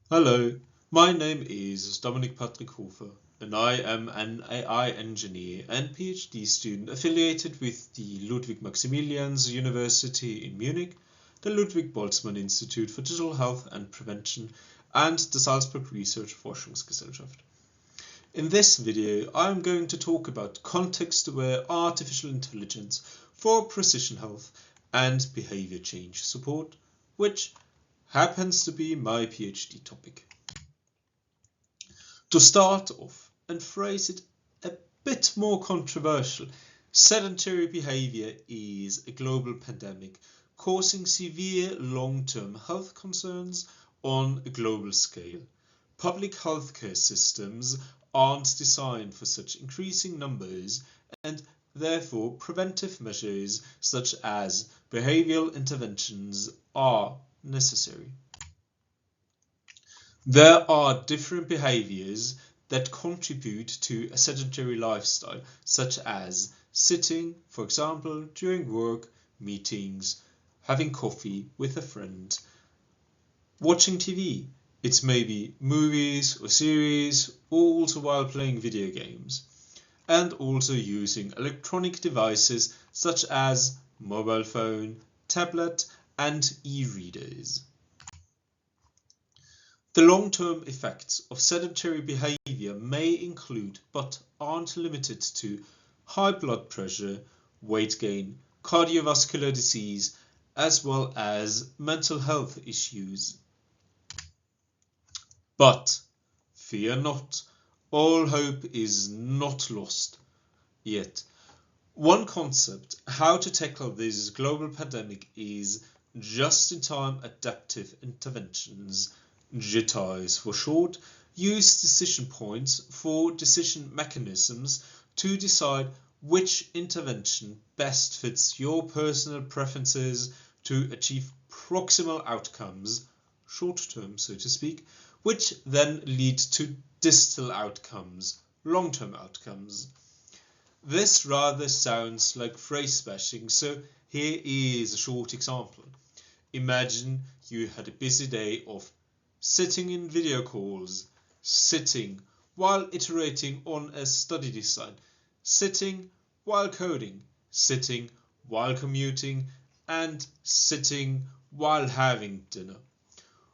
Hello, my name is Dominik Hofer, and I am an AI engineer and PhD student affiliated with the Ludwig Maximilians University in Munich, the Ludwig Boltzmann Institute for Digital Health and Prevention, and the Salzburg Research Forschungsgesellschaft. In this video, I am going to talk about context-aware artificial intelligence for precision health and behavior change support, which happens to be my PhD topic. To start off and phrase it a bit more controversial, sedentary behavior is a global pandemic causing severe long-term health concerns on a global scale. Public healthcare systems aren't designed for such increasing numbers, and therefore preventive measures such as behavioral interventions are necessary. There are different behaviors that contribute to a sedentary lifestyle, such as sitting, for example, during work, meetings, having coffee with a friend, watching TV. It may be movies or series, also while playing video games, and also using electronic devices such as mobile phone, tablet, and e-readers. The long-term effects of sedentary behavior may include, but aren't limited to, high blood pressure, weight gain, cardiovascular disease, as well as mental health issues. But fear not, all hope is not lost yet. One concept how to tackle this global pandemic is just-in-time adaptive interventions. JITIs for short, use decision points for decision mechanisms to decide which intervention best fits your personal preferences to achieve proximal outcomes, short term so to speak, which then lead to distal outcomes, long term outcomes. This rather sounds like phrase bashing, so here is a short example. Imagine you had a busy day of sitting in video calls, sitting while iterating on a study design, sitting while coding, sitting while commuting, and sitting while having dinner.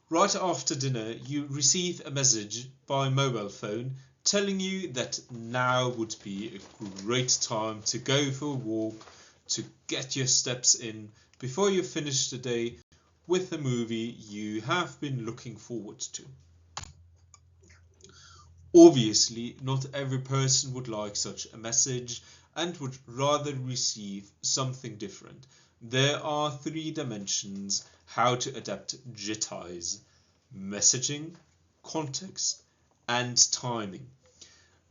Right after dinner, you receive a message by mobile phone telling you that now would be a great time to go for a walk, to get your steps in before you finish the day with a movie you have been looking forward to. Obviously, not every person would like such a message and would rather receive something different. There are three dimensions how to adapt JITIs: messaging, context, and timing.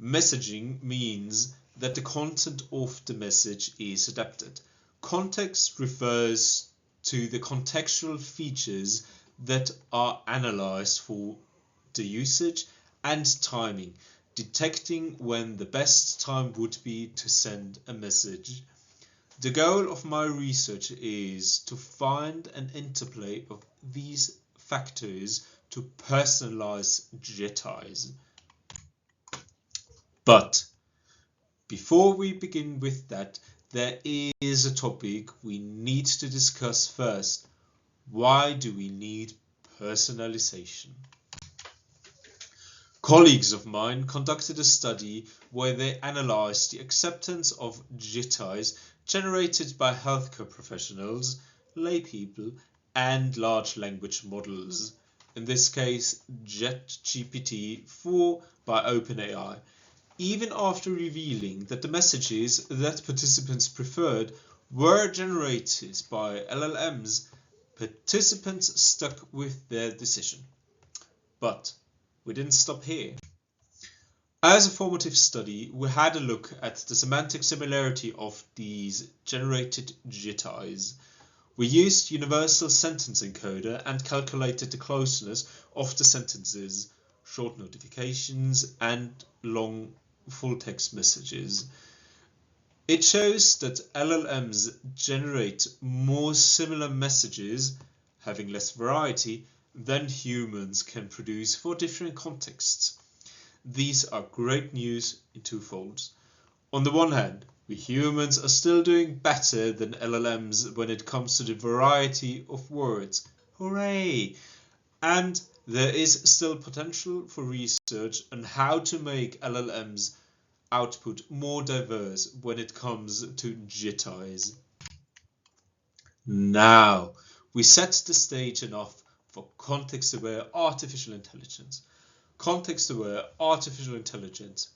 Messaging means that the content of the message is adapted. Context refers to the contextual features that are analyzed for the usage, and timing, detecting when the best time would be to send a message. The goal of my research is to find an interplay of these factors to personalize JITIs. But before we begin with that, there is a topic we need to discuss first. Why do we need personalization? Colleagues of mine conducted a study where they analyzed the acceptance of JITIs generated by healthcare professionals, laypeople, and large language models. In this case, JetGPT-4 by OpenAI. Even after revealing that the messages that participants preferred were generated by LLMs, participants stuck with their decision. But we didn't stop here. As a formative study, we had a look at the semantic similarity of these generated JITIs. We used universal sentence encoder and calculated the closeness of the sentences, short notifications, and long full text messages. It shows that LLMs generate more similar messages, having less variety, than humans can produce for different contexts. These are great news in two folds. On the one hand, we humans are still doing better than LLMs when it comes to the variety of words. Hooray! And there is still potential for research on how to make LLMs output more diverse when it comes to GITIs. Now, we set the stage enough for context-aware artificial intelligence. Context-aware artificial intelligence,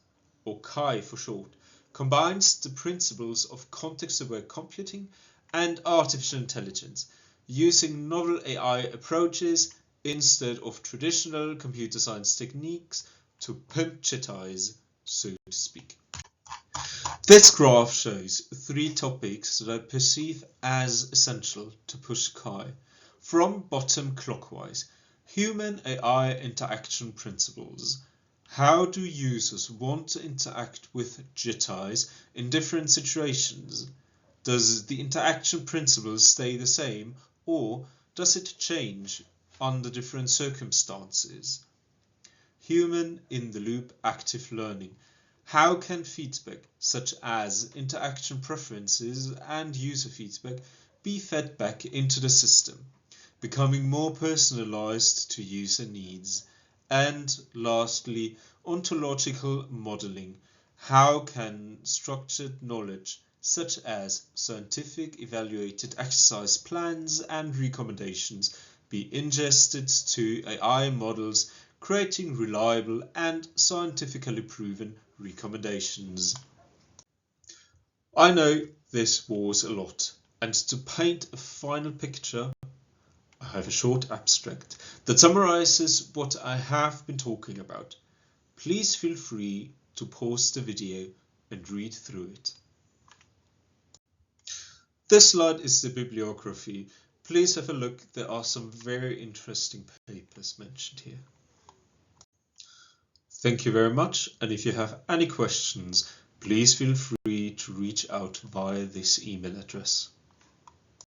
or CAI for short, combines the principles of context-aware computing and artificial intelligence, using novel AI approaches instead of traditional computer science techniques to pimp GITIs, so to speak. This graph shows three topics that I perceive as essential to push CAI. From bottom clockwise, human-AI interaction principles. How do users want to interact with GITIs in different situations? Does the interaction principles stay the same, or does it change under different circumstances? Human-in-the-loop active learning. How can feedback, such as interaction preferences and user feedback, be fed back into the system, becoming more personalized to user needs? And lastly, ontological modeling. How can structured knowledge, such as scientific evaluated exercise plans and recommendations, be ingested to AI models, creating reliable and scientifically proven recommendations? I know this was a lot, and to paint a final picture, I have a short abstract that summarizes what I have been talking about. Please feel free to pause the video and read through it. This slide is the bibliography. Please have a look. There are some very interesting papers mentioned here. Thank you very much, and if you have any questions, please feel free to reach out via this email address.